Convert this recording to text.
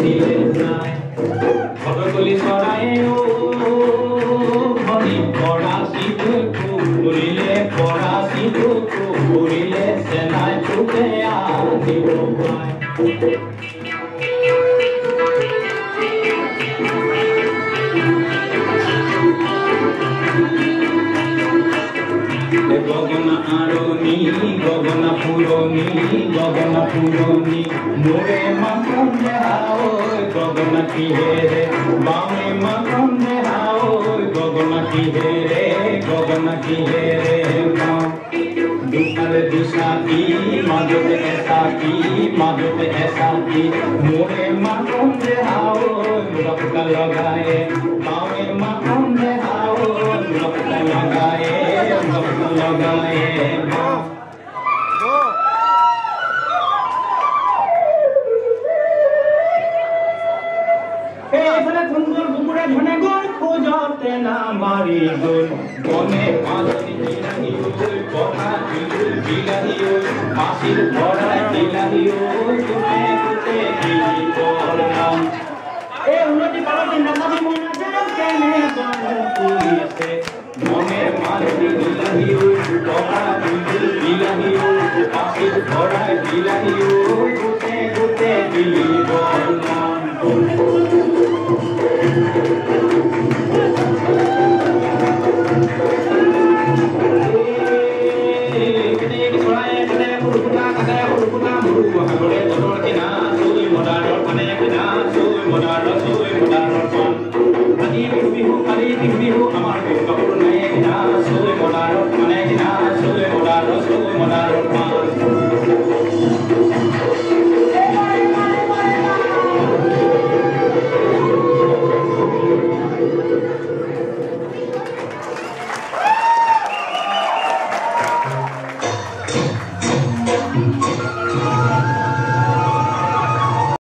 দিলে যায় কতগুলি চৰাইও ভৰি পৰা সিটো ফুৰিলে পৰা সিটো ফুৰিলে চেনাই চুকে আহিব পায় গগনা আৰণি গগনা পুৰণি মোৰে মাখন দেহাও গগনা কিহেৰে বামে মাখন দেহাও গগনা কিহেৰে দুফালে দুচাকি মাজতে এচাকি মোৰে মাখন দেহাও মুৰা ফুটা লগায়ে বামে মাখন দেহাও মুৰা ফুটা লগায়ে এইফালে ধুন্দুল কুকুৰে ধনে গৈ খোজতে নামাৰি গ'ল বনে পাঁচি বিলাহী পথা বিলাহী মাছিৰ ভৰাই বিলাহী তুমে গোটে নাম এই উন্নতি পালতি নামাবি মন আছে কেনে কৰিছে মনে মাছি বিলাহী পথা বিলাহী মাছিৰ ভৰাই বিলাহী গোটে দিব নাম